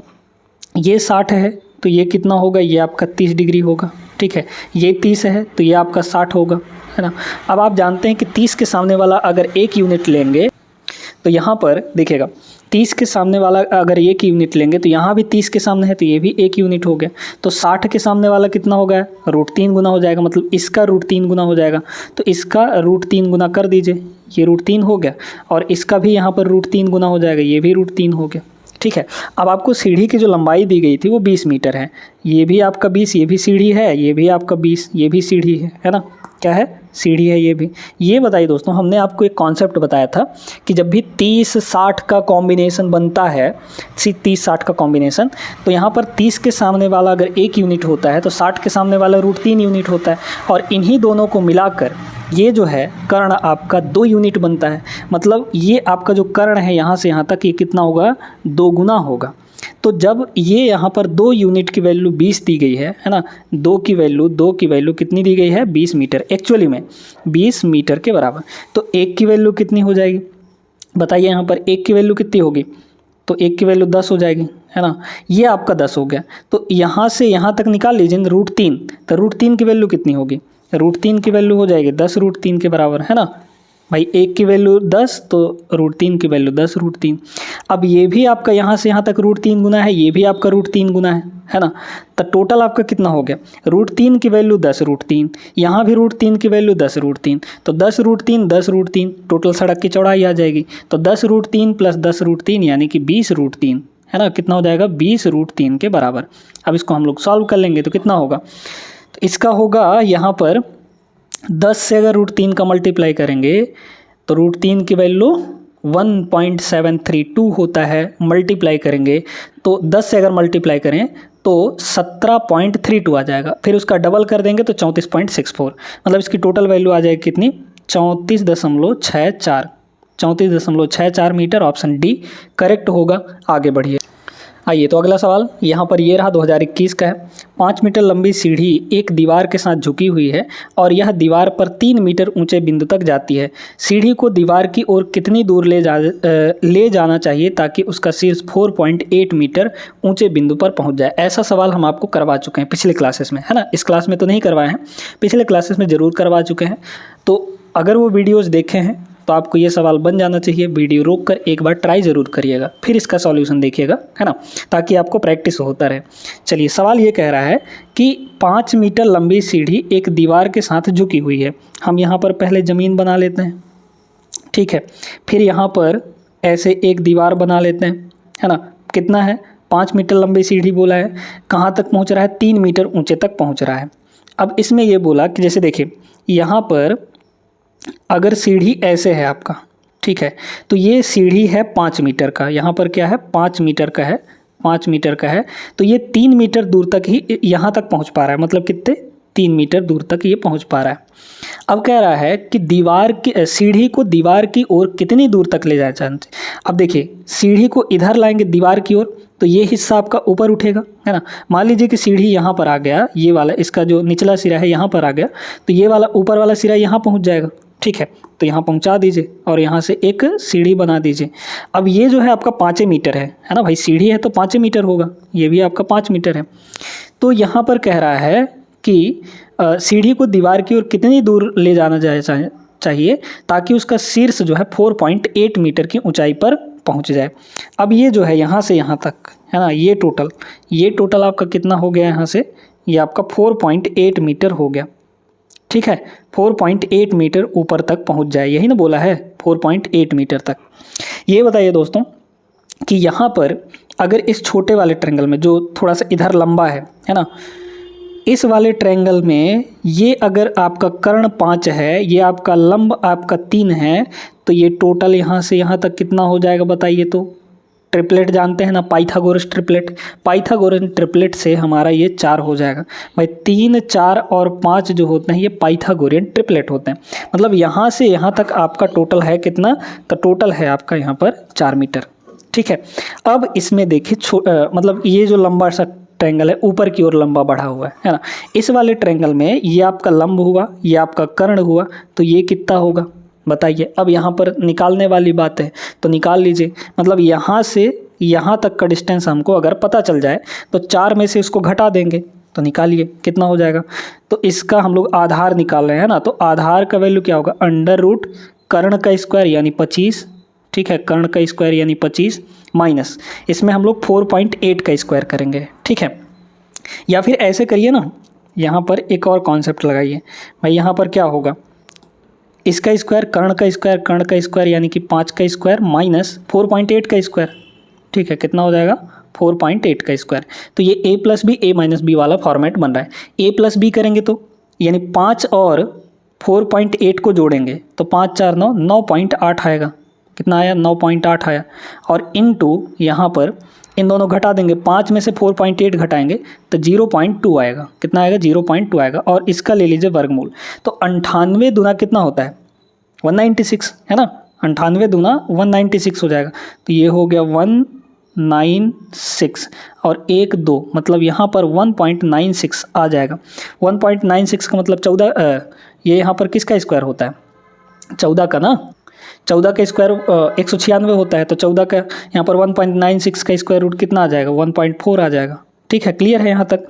ये 60 है तो ये कितना होगा, ये आपका 30 डिग्री होगा, ठीक है। ये 30 है तो ये आपका 60 होगा, है ना। अब आप जानते हैं कि 30 के सामने वाला अगर 1 यूनिट लेंगे तो यहाँ पर देखिएगा 30 के सामने वाला अगर 1 यूनिट लेंगे तो यहाँ भी 30 के सामने है तो ये भी 1 यूनिट हो गया। तो 60 के सामने वाला कितना हो गया, √3 गुना हो जाएगा, मतलब इसका √3 गुना हो जाएगा। तो इसका √3 गुना कर दीजिए, ये √3 हो गया, और इसका भी यहाँ पर √3 गुना हो जाएगा, ये भी √3 हो गया, ठीक है। अब आपको सीढ़ी की जो लंबाई दी गई थी वो 20 मीटर है, ये भी आपका 20, ये भी सीढ़ी है, ये भी आपका 20, ये भी सीढ़ी है ना, क्या है, सीढ़ी है ये भी। ये बताइए दोस्तों, हमने आपको एक कॉन्सेप्ट बताया था कि जब भी 30-60 का कॉम्बिनेशन बनता है, 30-60 का कॉम्बिनेशन, तो यहाँ पर 30 के सामने वाला अगर 1 यूनिट होता है तो 60 के सामने वाला √3 यूनिट होता है, और इन्हीं दोनों को मिलाकर ये जो है कर्ण आपका 2 यूनिट बनता है। मतलब ये आपका जो कर्ण है यहाँ से यहाँ तक ये कितना होगा, 2 गुना होगा। तो जब ये यहाँ पर 2 यूनिट की वैल्यू 20 दी गई है ना, 2 की वैल्यू कितनी दी गई है, 20 मीटर, एक्चुअली में 20 मीटर के बराबर। तो 1 की वैल्यू कितनी हो जाएगी बताइए, यहाँ पर 1 की वैल्यू कितनी होगी, तो 1 की वैल्यू 10 हो जाएगी, है ना। ये आपका 10 हो गया, तो यहाँ से यहाँ तक निकाल लीजिए √3, तो √3 की वैल्यू कितनी होगी, √3 की वैल्यू हो जाएगी 10 √3 के बराबर, है ना भाई। 1 की वैल्यू 10 तो √3 की वैल्यू 10 √3। अब ये भी आपका यहाँ से यहाँ तक √3 गुना है, ये भी आपका √3 गुना है ना। तो टोटल आपका कितना हो गया, √3 की वैल्यू 10 √3, यहाँ भी √3 की वैल्यू 10 √3, तो 10 √3 टोटल सड़क की चौड़ाई आ जाएगी। तो 10 √3 प्लस 10 √3 यानी कि 20 √3, है ना, कितना हो जाएगा, 20 √3 के बराबर। अब इसको हम लोग सॉल्व कर लेंगे तो कितना होगा, तो इसका होगा यहाँ पर 10 से अगर √3 का मल्टीप्लाई करेंगे तो √3 की वैल्यू 1.732 होता है, मल्टीप्लाई करेंगे तो 10 से अगर मल्टीप्लाई करें तो 17.32 आ जाएगा, फिर उसका डबल कर देंगे तो 34.64, मतलब इसकी टोटल वैल्यू आ जाएगी कितनी, 34.64, 34.64 मीटर। ऑप्शन डी करेक्ट होगा। आगे बढ़िए। आइए तो अगला सवाल यहाँ पर ये रहा 2021 का है। 5 मीटर लंबी सीढ़ी एक दीवार के साथ झुकी हुई है और यह दीवार पर 3 मीटर ऊंचे बिंदु तक जाती है। सीढ़ी को दीवार की ओर कितनी दूर ले जाना चाहिए ताकि उसका शीर्ष 4.8 मीटर ऊंचे बिंदु पर पहुंच जाए। ऐसा सवाल हम आपको करवा चुके हैं पिछले क्लासेस में, है ना। इस क्लास में तो नहीं करवाए हैं, पिछले क्लासेस में ज़रूर करवा चुके हैं। तो अगर वो वीडियोज़ देखे हैं तो आपको ये सवाल बन जाना चाहिए। वीडियो रोक कर एक बार ट्राई ज़रूर करिएगा, फिर इसका सॉल्यूशन देखिएगा, है ना, ताकि आपको प्रैक्टिस होता रहे। चलिए, सवाल ये कह रहा है कि 5 मीटर लंबी सीढ़ी एक दीवार के साथ झुकी हुई है। हम यहाँ पर पहले ज़मीन बना लेते हैं, ठीक है। फिर यहाँ पर ऐसे एक दीवार बना लेते हैं, है ना। कितना है? 5 मीटर लंबी सीढ़ी बोला है। कहाँ तक पहुँच रहा है? 3 मीटर ऊँचे तक पहुँच रहा है। अब इसमें ये बोला कि जैसे देखिए, यहाँ पर अगर सीढ़ी ऐसे है आपका, ठीक है, तो ये सीढ़ी है 5 मीटर का। यहाँ पर क्या है? 5 मीटर का है, 5 मीटर का है। तो ये 3 मीटर दूर तक ही यहाँ तक पहुँच पा रहा है। मतलब कितने? 3 मीटर दूर तक ये पहुँच पा रहा है। अब कह रहा है कि सीढ़ी को दीवार की ओर कितनी दूर तक ले जाना चाहते। अब देखिए, सीढ़ी को इधर लाएंगे दीवार की ओर तो ये हिस्सा आपका ऊपर उठेगा, है ना। मान लीजिए कि सीढ़ी यहाँ पर आ गया, ये वाला इसका जो निचला सिरा है यहाँ पर आ गया, तो ये वाला ऊपर वाला सिरा यहाँ पहुँच जाएगा, ठीक है। तो यहाँ पहुँचा दीजिए और यहाँ से एक सीढ़ी बना दीजिए। अब ये जो है आपका 5 मीटर है ना भाई। सीढ़ी है तो 5 मीटर होगा, ये भी आपका 5 मीटर है। तो यहाँ पर कह रहा है कि सीढ़ी को दीवार की ओर कितनी दूर ले जाना चाहिए ताकि उसका शीर्ष जो है 4.8 मीटर की ऊंचाई पर पहुंच जाए। अब ये जो है यहाँ से यहाँ तक, है ना, ये टोटल आपका कितना हो गया? यहाँ से ये आपका 4.8 मीटर हो गया, ठीक है। 4.8 मीटर ऊपर तक पहुंच जाए, यही ना बोला है, 4.8 मीटर तक। ये बताइए दोस्तों कि यहाँ पर अगर इस छोटे वाले ट्रायंगल में जो थोड़ा सा इधर लंबा है ना, इस वाले ट्रायंगल में ये अगर आपका कर्ण 5 है, ये आपका लंब आपका 3 है, तो ये टोटल यहाँ से यहाँ तक कितना हो जाएगा बताइए तो। ट्रिपलेट जानते हैं ना, पाइथागोरस ट्रिपलेट। पाइथागोरस ट्रिपलेट से हमारा ये 4 हो जाएगा भाई। 3, 4 और 5 जो होते हैं ये पाइथागोरियन ट्रिपलेट होते हैं। मतलब यहाँ से यहाँ तक आपका टोटल है कितना? तो टोटल है आपका यहाँ पर 4 मीटर, ठीक है। अब इसमें देखिए मतलब ये जो लंबा सा ट्रायंगल है ऊपर की ओर लंबा बढ़ा हुआ है ना। इस वाले ट्रायंगल में ये आपका लंब हुआ, ये आपका कर्ण हुआ, तो ये कितना होगा बताइए। अब यहाँ पर निकालने वाली बात है तो निकाल लीजिए। मतलब यहाँ से यहाँ तक का डिस्टेंस हमको अगर पता चल जाए तो 4 में से इसको घटा देंगे तो निकालिए कितना हो जाएगा। तो इसका हम लोग आधार निकाल रहे हैं ना, तो आधार का वैल्यू क्या होगा? √ कर्ण का स्क्वायर यानी 25, ठीक है। कर्ण का स्क्वायर यानी 25 माइनस इसमें हम लोग 4.8 का स्क्वायर करेंगे, ठीक है। या फिर ऐसे करिए ना, यहाँ पर एक और कॉन्सेप्ट लगाइए भाई। यहाँ पर क्या होगा? इसका स्क्वायर, कर्ण का स्क्वायर यानी कि 5 का स्क्वायर माइनस 4.8 का स्क्वायर, ठीक है। कितना हो जाएगा? 4.8 का स्क्वायर। तो ये a+b वाला फॉर्मेट बन रहा है। a+b करेंगे तो यानी 5 और 4.8 को जोड़ेंगे तो 5 4 9 9.8 आएगा। कितना आया? 9.8 आया। और इनटू यहाँ पर इन दोनों घटा देंगे, 5 में से 4.8 घटाएंगे तो 0.2 आएगा। कितना आएगा? 0.2 आएगा। और इसका ले लीजिए वर्गमूल, तो 98 दूना कितना होता है? 196, है ना। 98 दूना 196 हो जाएगा। तो ये हो गया 196 और 1 2, मतलब यहाँ पर 1.96 आ जाएगा। 1.96 का मतलब 14, ये यहाँ पर किसका स्क्वायर होता है? 14 का ना। 14 का स्क्वायर 196 होता है, तो 14 का यहाँ पर 1.96 का स्क्वायर रूट कितना आ जाएगा? 1.4 आ जाएगा, ठीक है। क्लियर है यहाँ तक?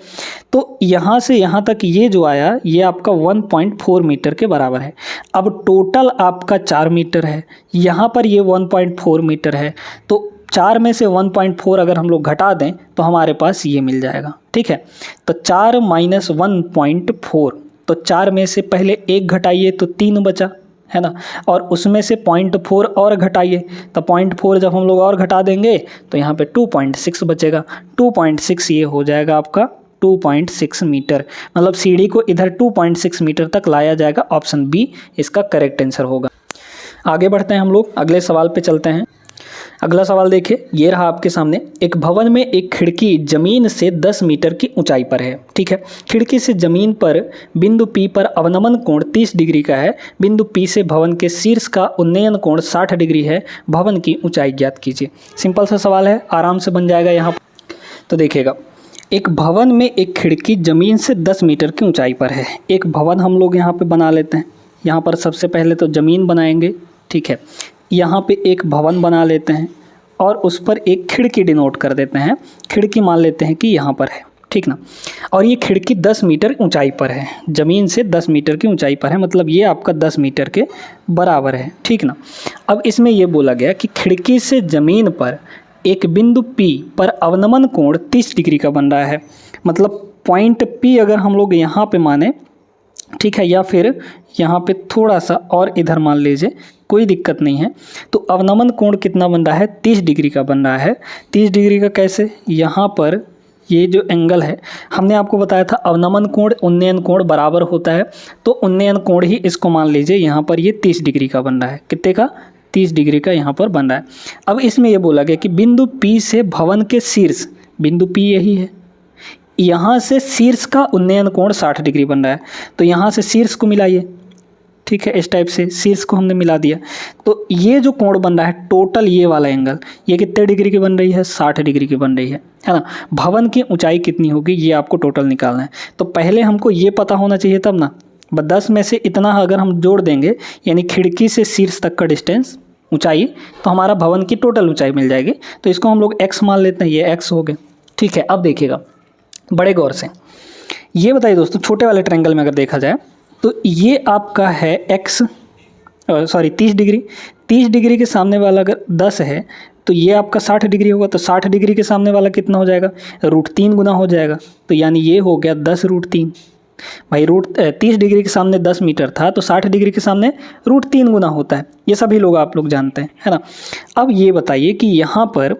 तो यहाँ से यहाँ तक ये जो आया ये आपका 1.4 मीटर के बराबर है। अब टोटल आपका 4 मीटर है, यहाँ पर ये 1.4 मीटर है, तो 4 में से 1.4 अगर हम लोग घटा दें तो हमारे पास ये मिल जाएगा, ठीक है। तो 4 माइनस 1.4, तो 4 में से पहले 1 घटाइए तो 3 बचा, है ना। और उसमें से 0.4 और घटाइए तो 0.4 जब हम लोग और घटा देंगे तो यहाँ पे 2.6 बचेगा। 2.6 ये हो जाएगा आपका 2.6 मीटर। मतलब सीढ़ी को इधर 2.6 मीटर तक लाया जाएगा। ऑप्शन बी इसका करेक्ट आंसर होगा। आगे बढ़ते हैं हम लोग, अगले सवाल पे चलते हैं। अगला सवाल देखिए, ये रहा आपके सामने। एक भवन में एक खिड़की जमीन से 10 मीटर की ऊंचाई पर है, ठीक है। खिड़की से जमीन पर बिंदु P पर अवनमन कोण 30 डिग्री का है। बिंदु P से भवन के शीर्ष का उन्नयन कोण 60 डिग्री है। भवन की ऊंचाई ज्ञात कीजिए। सिंपल सा सवाल है, आराम से बन जाएगा यहाँ पर। तो देखिएगा, एक भवन में एक खिड़की जमीन से 10 मीटर की ऊंचाई पर है। एक भवन हम लोग यहाँ पे बना लेते हैं। यहाँ पर सबसे पहले तो ज़मीन बनाएंगे, ठीक है। यहाँ पे एक भवन बना लेते हैं और उस पर एक खिड़की डिनोट कर देते हैं। खिड़की मान लेते हैं कि यहाँ पर है, ठीक ना। और ये खिड़की 10 मीटर ऊंचाई पर है, ज़मीन से 10 मीटर की ऊंचाई पर है, मतलब ये आपका 10 मीटर के बराबर है, ठीक ना। अब इसमें ये बोला गया कि खिड़की से ज़मीन पर एक बिंदु P पर अवनमन कोण 30 डिग्री का बन रहा है। मतलब पॉइंट P अगर हम लोग यहाँ पे माने, ठीक है, या फिर यहाँ पे थोड़ा सा और इधर मान लीजिए, कोई दिक्कत नहीं है। तो अवनमन कोण कितना बन रहा है? 30 डिग्री का बन रहा है। 30 डिग्री का कैसे? यहाँ पर ये जो एंगल है, हमने आपको बताया था अवनमन कोण उन्नयन कोण बराबर होता है, तो उन्नयन कोण ही इसको मान लीजिए। यहाँ पर ये 30 डिग्री का बन रहा है। कितने का? 30 डिग्री का यहाँ पर बन रहा है। अब इसमें ये बोला गया कि बिंदु P से भवन के शीर्ष, बिंदु P यही है, यहाँ से शीर्ष का उन्नयन कोण 60 डिग्री बन रहा है। तो यहाँ से शीर्ष को मिलाइए, ठीक है, इस टाइप से शीर्ष को हमने मिला दिया। तो ये जो कोण बन रहा है टोटल, ये वाला एंगल, ये कितने डिग्री की बन रही है? 60 डिग्री की बन रही है ना। भवन की ऊंचाई कितनी होगी ये आपको टोटल निकालना है। तो पहले हमको ये पता होना चाहिए तब ना। 10 में से इतना अगर हम जोड़ देंगे, यानी खिड़की से शीर्ष तक का डिस्टेंस, ऊंचाई, तो हमारा भवन की टोटल ऊंचाई मिल जाएगी। तो इसको हम लोग x मान लेते हैं, ये x हो गया, ठीक है। अब देखिएगा बड़े गौर से, ये बताइए दोस्तों, छोटे वाले ट्रायंगल में अगर देखा जाए तो ये आपका है सॉरी 30 डिग्री। 30 डिग्री के सामने वाला अगर 10 है तो ये आपका 60 डिग्री होगा। तो 60 डिग्री के सामने वाला कितना हो जाएगा? √3 गुना हो जाएगा। तो यानी ये हो गया 10√3। भाई 30 डिग्री के सामने 10 मीटर था, तो 60 डिग्री के सामने √3 गुना होता है। ये सभी लोग आप लोग जानते हैं, है ना। अब ये बताइए कि यहाँ पर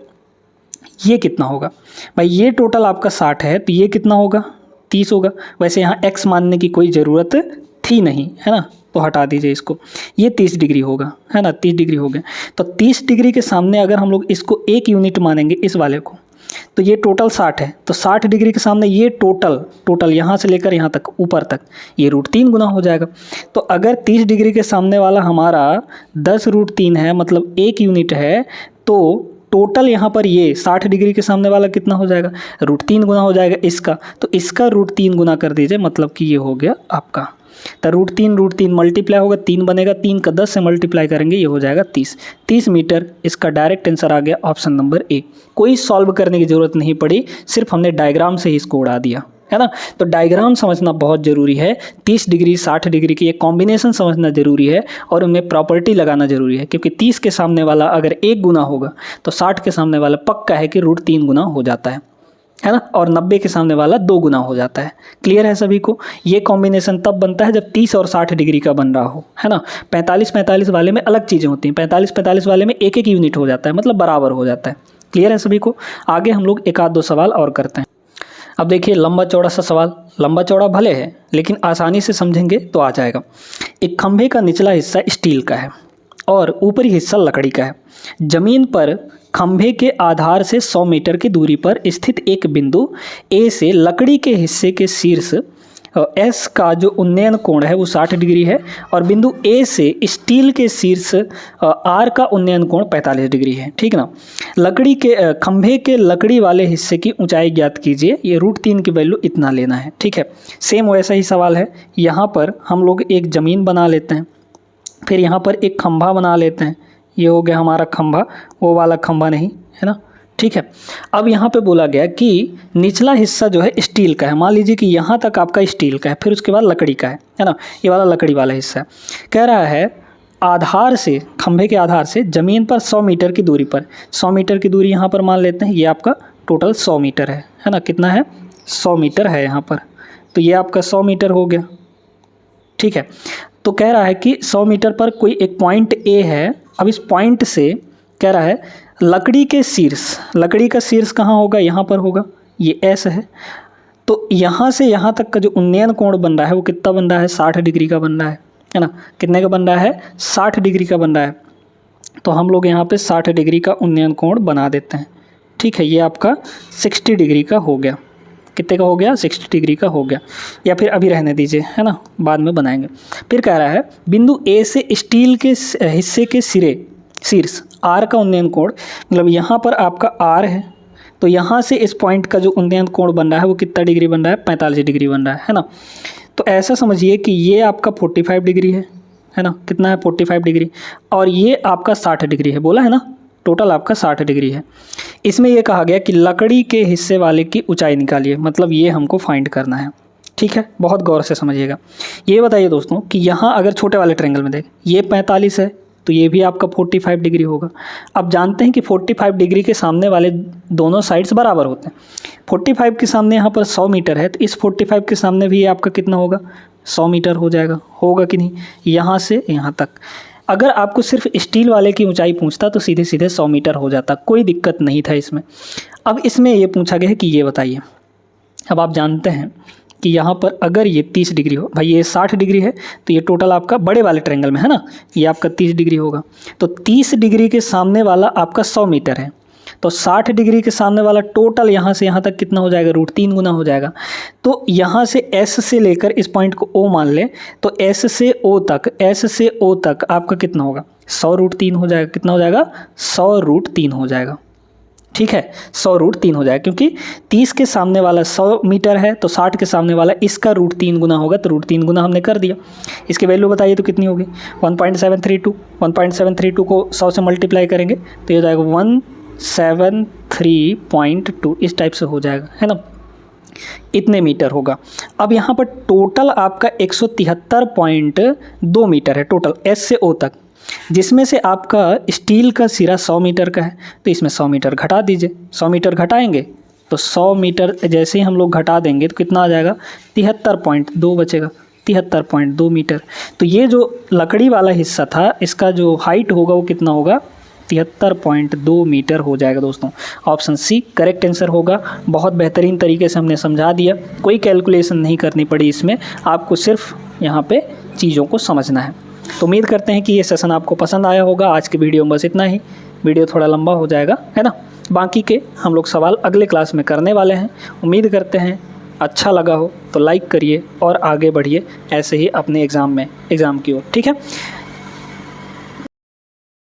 ये कितना होगा? भाई ये टोटल आपका 60 है, तो ये कितना होगा? 30 होगा। वैसे यहाँ x मानने की कोई ज़रूरत थी नहीं, है ना, तो हटा दीजिए इसको। ये 30 डिग्री होगा, है ना, 30 डिग्री हो गया। तो 30 डिग्री के सामने अगर हम लोग इसको 1 यूनिट मानेंगे, इस वाले को, तो ये टोटल 60 है। तो 60 डिग्री के सामने ये टोटल यहाँ से लेकर यहाँ तक, ऊपर तक, ये √3 गुना हो जाएगा। तो अगर 30 डिग्री के सामने वाला हमारा 10√3 है, मतलब 1 यूनिट है, तो टोटल यहाँ पर ये 60 डिग्री के सामने वाला कितना हो जाएगा? √3 गुना हो जाएगा इसका। तो इसका √3 गुना कर दीजिए, मतलब कि ये हो गया आपका। तो √3 मल्टीप्लाई होगा, 3 बनेगा, 3 का 10 से मल्टीप्लाई करेंगे, ये हो जाएगा 30 मीटर। इसका डायरेक्ट आंसर आ गया ऑप्शन नंबर ए। कोई सॉल्व करने की ज़रूरत नहीं पड़ी, सिर्फ हमने डायग्राम से ही इसको उड़ा दिया, है ना। तो डायग्राम समझना बहुत ज़रूरी है। 30 डिग्री 60 डिग्री की एक कॉम्बिनेशन समझना ज़रूरी है और उनमें प्रॉपर्टी लगाना ज़रूरी है, क्योंकि 30 के सामने वाला अगर 1 गुना होगा तो 60 के सामने वाला पक्का है कि √3 गुना हो जाता है ना, और 90 के सामने वाला 2 गुना हो जाता है। क्लियर है सभी को? ये कॉम्बिनेशन तब बनता है जब 30 और 60 डिग्री का बन रहा हो, है ना। 45 वाले में अलग चीज़ें होती हैं। 45 वाले में एक यूनिट हो जाता है, मतलब बराबर हो जाता है। क्लियर है सभी को? आगे हम लोग एक आध दो सवाल और करते हैं। अब देखिए लंबा चौड़ा सा सवाल, लंबा चौड़ा भले है लेकिन आसानी से समझेंगे तो आ जाएगा। एक खंभे का निचला हिस्सा स्टील का है और ऊपरी हिस्सा लकड़ी का है। जमीन पर खंभे के आधार से 100 मीटर की दूरी पर स्थित एक बिंदु ए से लकड़ी के हिस्से के शीर्ष एस का जो उन्नयन कोण है वो 60 डिग्री है और बिंदु ए से स्टील के शीर्ष आर का उन्नयन कोण 45 डिग्री है, ठीक ना। लकड़ी के खंभे के लकड़ी वाले हिस्से की ऊंचाई ज्ञात कीजिए। ये √3 की वैल्यू इतना लेना है, ठीक है। सेम वैसा ही सवाल है। यहाँ पर हम लोग एक ज़मीन बना लेते हैं, फिर यहाँ पर एक खंभा बना लेते हैं। ये हो गया हमारा खंभा, वो वाला खंभा नहीं, है ना, ठीक है। अब यहाँ पे बोला गया कि निचला हिस्सा जो है स्टील का है। मान लीजिए कि यहाँ तक आपका स्टील का है, फिर उसके बाद लकड़ी का है ना, ये वाला लकड़ी वाला हिस्सा है। कह रहा है आधार से, खंभे के आधार से ज़मीन पर 100 मीटर की दूरी पर, 100 मीटर की दूरी यहाँ पर मान लेते हैं। ये आपका टोटल 100 मीटर है ना, कितना है? 100 मीटर है यहाँ पर। तो ये आपका 100 मीटर हो गया, ठीक है। तो कह रहा है कि 100 मीटर पर कोई एक पॉइंट ए है। अब इस पॉइंट से कह रहा है लकड़ी के शीर्ष, लकड़ी का शीर्ष कहाँ होगा? यहाँ पर होगा, ये एस है। तो यहाँ से यहाँ तक का जो उन्नयन कोण बन रहा है वो कितना बन रहा है? 60 डिग्री का बन रहा है ना। कितने का बन रहा है? 60 डिग्री का बन रहा है। तो हम लोग यहाँ पे 60 डिग्री का उन्नयन कोण बना देते हैं। ठीक है, ये आपका 60 डिग्री का हो गया। कितने का हो गया? 60 डिग्री का हो गया, या फिर अभी रहने दीजिए, है ना, बाद में बनाएंगे। फिर कह रहा है बिंदु ए से स्टील के हिस्से के शीर्ष आर का उन्नयन कोण, मतलब यहाँ पर आपका आर है, तो यहाँ से इस पॉइंट का जो उन्नयन कोण बन रहा है वो कितना डिग्री बन रहा है? 45 डिग्री बन रहा है ना। तो ऐसा समझिए कि ये आपका 45 डिग्री है ना, कितना है? 45 डिग्री, और ये आपका 60 डिग्री है, बोला है ना, टोटल आपका 60 डिग्री है। इसमें ये कहा गया कि लकड़ी के हिस्से वाले की ऊंचाई निकालिए, मतलब ये हमको फाइंड करना है। ठीक है, बहुत गौर से समझिएगा। ये बताइए दोस्तों कि यहाँ अगर छोटे वाले ट्रायंगल में देखें, ये 45 है, तो ये भी आपका 45 डिग्री होगा। अब जानते हैं कि 45 डिग्री के सामने वाले दोनों साइड्स बराबर होते हैं। 45 के सामने यहाँ पर 100 मीटर है, तो इस 45 के सामने भी आपका कितना होगा? 100 मीटर हो जाएगा, होगा कि नहीं? यहाँ से यहाँ तक अगर आपको सिर्फ स्टील वाले की ऊंचाई पूछता तो सीधे सीधे 100 मीटर हो जाता, कोई दिक्कत नहीं था इसमें। अब इसमें ये पूछा गया है कि ये बताइए, अब आप जानते हैं कि यहाँ पर अगर ये 30 डिग्री हो, भाई ये 60 डिग्री है, तो ये टोटल आपका बड़े वाले ट्रायंगल में है ना, ये आपका 30 डिग्री होगा। तो 30 डिग्री के सामने वाला आपका 100 मीटर है, तो 60 डिग्री के सामने वाला टोटल यहाँ से यहाँ तक कितना हो जाएगा? √3 गुना हो जाएगा। तो यहाँ से S से लेकर इस पॉइंट को O मान लें, तो S से O तक आपका कितना होगा? 100 √3 हो जाएगा। कितना हो जाएगा? 100 √3 हो जाएगा। ठीक है, 100 √3 हो जाएगा, क्योंकि 30 के सामने वाला 100 मीटर है, तो 60 के सामने वाला इसका √3 गुना होगा, तो √3 गुना हमने कर दिया। इसकी वैल्यू बताइए तो कितनी होगी? 1.732। 1.732 को 100 से मल्टीप्लाई करेंगे तो ये हो जाएगा 173.2, इस टाइप से हो जाएगा, है ना, इतने मीटर होगा। अब यहाँ पर टोटल आपका 173.2 मीटर है टोटल, S से O तक, जिसमें से आपका स्टील का सिरा 100 मीटर का है, तो इसमें 100 मीटर घटा दीजिए। 100 मीटर घटाएंगे तो 100 मीटर जैसे ही हम लोग घटा देंगे तो कितना आ जाएगा? 73.2 बचेगा, 73.2 मीटर। तो ये जो लकड़ी वाला हिस्सा था, इसका जो हाइट होगा वो कितना होगा? 73.2 मीटर हो जाएगा दोस्तों। ऑप्शन सी करेक्ट आंसर होगा। बहुत बेहतरीन तरीके से हमने समझा दिया, कोई कैलकुलेशन नहीं करनी पड़ी इसमें, आपको सिर्फ यहाँ पे चीज़ों को समझना है। तो उम्मीद करते हैं कि ये सेशन आपको पसंद आया होगा। आज की वीडियो में बस इतना ही, वीडियो थोड़ा लंबा हो जाएगा, है ना, बाकी के हम लोग सवाल अगले क्लास में करने वाले हैं। उम्मीद करते हैं अच्छा लगा हो तो लाइक करिए और आगे बढ़िए ऐसे ही अपने एग्ज़ाम की ओर। ठीक है।